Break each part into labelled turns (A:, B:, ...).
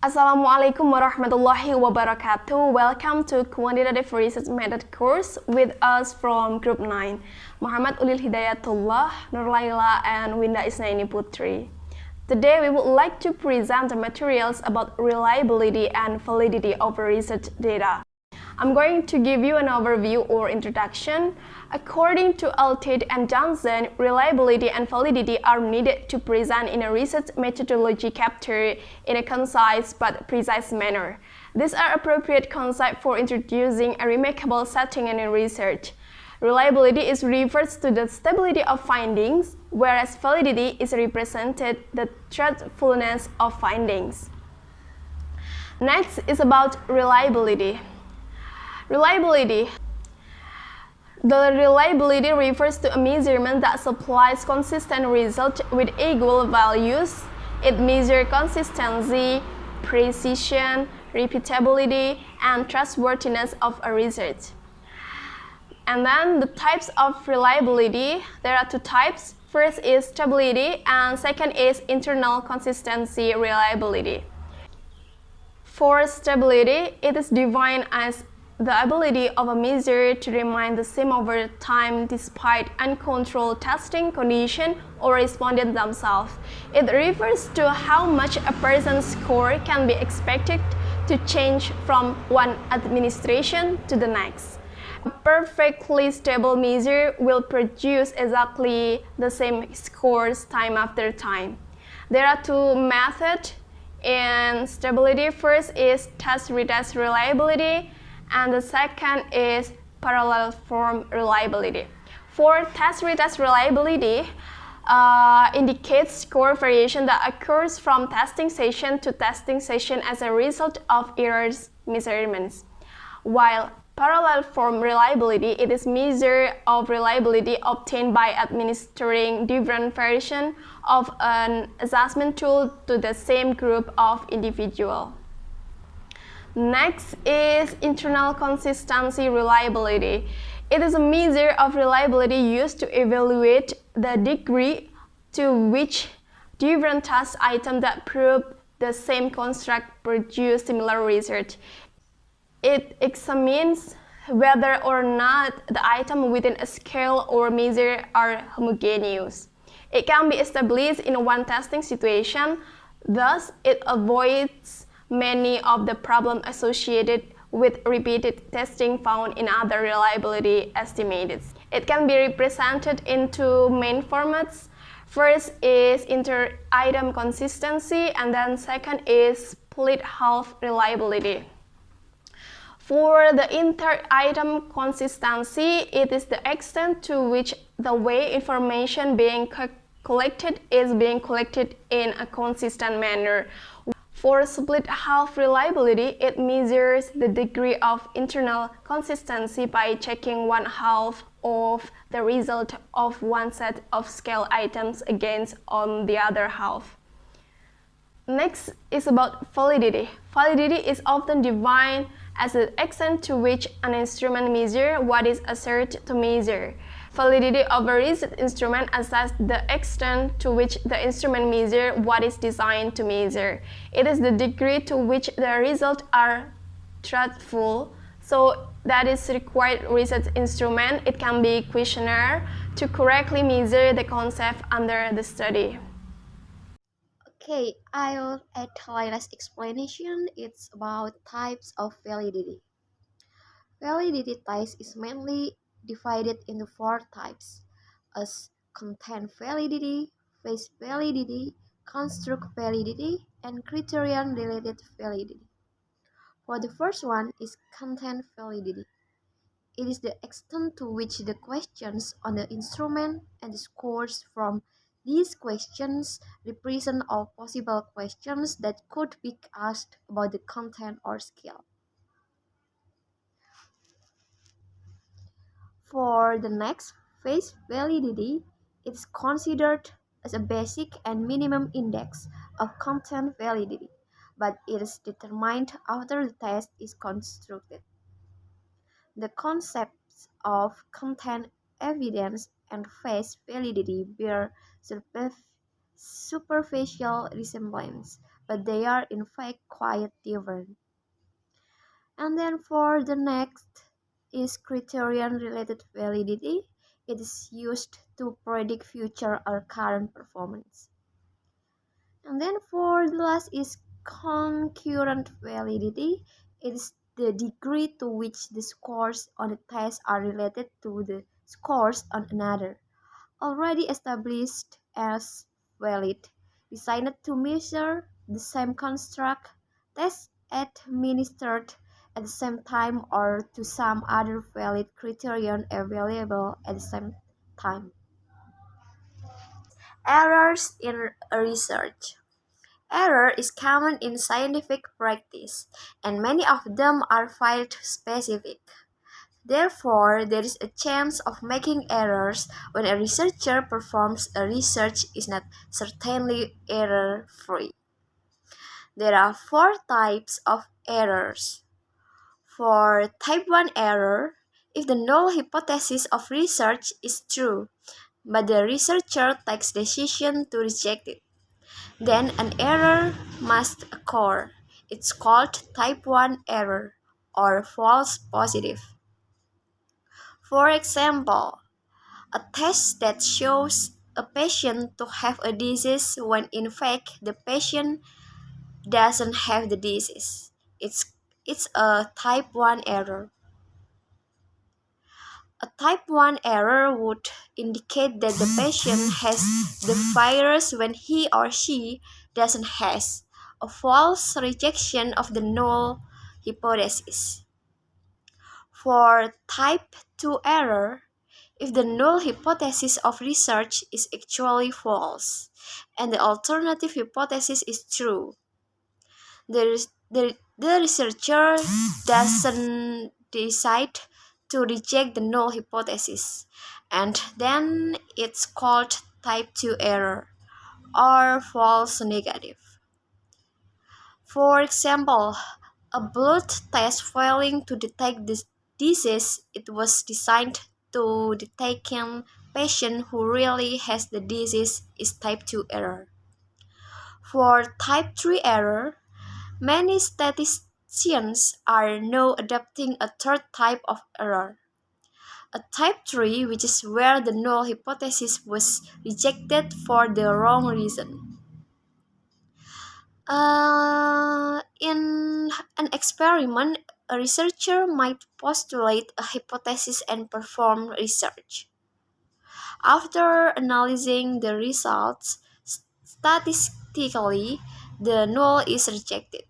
A: Assalamualaikum warahmatullahi wabarakatuh. Welcome to Quantitative Research Method course with us from Group 9. Muhammad Ulil Hidayad Tullah, Nur Laila, and Winda Isnaini Putri. Today we would like to present the materials about reliability and validity of research data. I'm going to give you an overview or introduction. According to Alted and Johnson, reliability and validity are needed to present in a research methodology captured in a concise but precise manner. These are appropriate concepts for introducing a remarkable setting in research. Reliability is refers to the stability of findings, whereas validity is represented the truthfulness of findings. Next is about reliability. The reliability refers to a measurement that supplies consistent results with equal values. It measures consistency, precision, repeatability, and trustworthiness of a research. And then the types of reliability, there are two types. First is stability, and second is internal consistency reliability. For stability, it is defined as the ability of a measure to remain the same over time despite uncontrolled testing conditions or respondents themselves. It refers to how much a person's score can be expected to change from one administration to the next. A perfectly stable measure will produce exactly the same scores time after time. There are two methods in stability. First is test-retest reliability, and the second is parallel form reliability. For test-retest reliability, indicates score variation that occurs from testing session to testing session as a result of errors measurements. While parallel form reliability, it is measure of reliability obtained by administering different versions of an assessment tool to the same group of individuals. Next is internal consistency reliability. It is a measure of reliability used to evaluate the degree to which different test items that prove the same construct produce similar results. It examines whether or not the items within a scale or measure are homogeneous. It can be established in one testing situation, thus it avoids many of the problems associated with repeated testing found in other reliability estimates. It can be represented in two main formats. First is inter-item consistency, and then second is split half reliability. For the inter-item consistency, it is the extent to which the way information being collected is being collected in a consistent manner. For split half reliability, it measures the degree of internal consistency by checking one half of the result of one set of scale items against on the other half. Next is about validity. Validity is often defined as the extent to which an instrument measures what is asserted to measure. Validity of a research instrument assesses the extent to which the instrument measures what is designed to measure. It is the degree to which the results are truthful. So that is required research instrument. It can be questionnaire to correctly measure the concept under the study.
B: Okay, I'll add Laila's explanation. It's about types of validity. Validity types is mainly divided into four types, as content validity, phase validity, construct validity, and criterion-related validity. For the first one is content validity. It is the extent to which the questions on the instrument and the scores from these questions represent all possible questions that could be asked about the content or skill. For the next phase validity, it is considered as a basic and minimum index of content validity, but it is determined after the test is constructed. The concepts of content evidence and phase validity bear superficial resemblance, but they are in fact quite different. And then for the next is criterion-related validity. It is used to predict future or current performance. And then for the last is concurrent validity. It is the degree to which the scores on a test are related to the scores on another, already established as valid, designed to measure the same construct, test administered at the same time or to some other valid criterion available at the same time. Errors in research. Error is common in scientific practice, and many of them are field-specific. Therefore, there is a chance of making errors when a researcher performs a research is not certainly error-free. There are four types of errors. For type 1 error, if the null hypothesis of research is true, but the researcher takes decision to reject it, then an error must occur. It's called type 1 error or false positive. For example, a test that shows a patient to have a disease when in fact the patient doesn't have the disease. It's a type 1 error. A type 1 error would indicate that the patient has the virus when he or she doesn't has a false rejection of the null hypothesis. For type 2 error, if the null hypothesis of research is actually false and the alternative hypothesis is true, the researcher doesn't decide to reject the null hypothesis, and then it's called type 2 error or false negative. For example, a blood test failing to detect this disease, it was designed to detect a patient who really has the disease is type 2 error. For type 3 error, many statisticians are now adopting a third type of error. A type 3, which is where the null hypothesis was rejected for the wrong reason. In an experiment, a researcher might postulate a hypothesis and perform research. After analyzing the results, statistically, the null is rejected.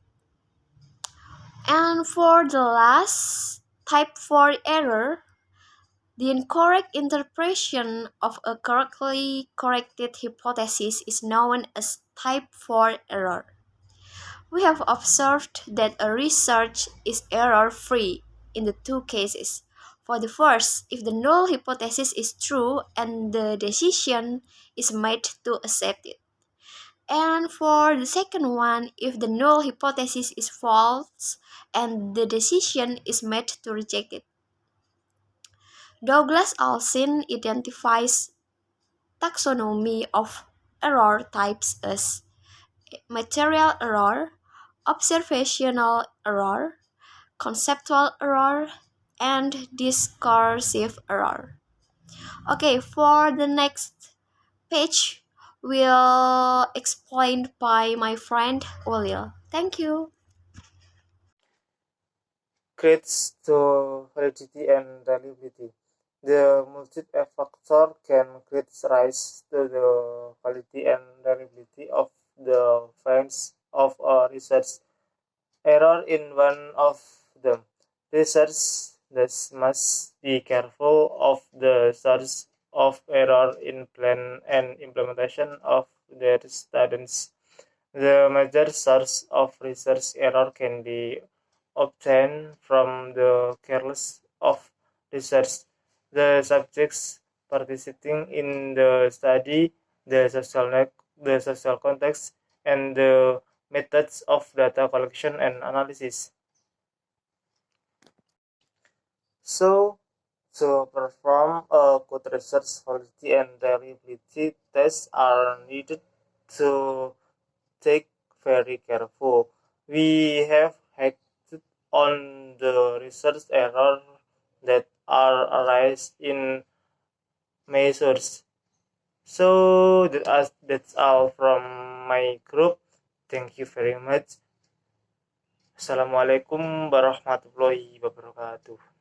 B: And for the last, type 4 error, the incorrect interpretation of a correctly corrected hypothesis is known as type 4 error. We have observed that a research is error-free in the two cases. For the first, if the null hypothesis is true and the decision is made to accept it. And for the second one, if the null hypothesis is false and the decision is made to reject it. Douglas Alcin identifies taxonomy of error types as material error, observational error, conceptual error, and discursive error. Okay, for the next page, will explained by my friend Ulil. Thank you.
C: Creates to validity and reliability. The multi-factor can rise to the quality and reliability of the findings of a research. Error in one of them. Research thus must be careful of the source of error in plan and implementation of their studies. The major source of research error can be obtained from the careless of research, the subjects participating in the study, the social context, and the methods of data collection and analysis. So, to perform a good research quality and reliability tests are needed to take very careful. We have hacked on the research error that are arise in measures. So that's all from my group. Thank you very much. Assalamualaikum warahmatullahi wabarakatuh.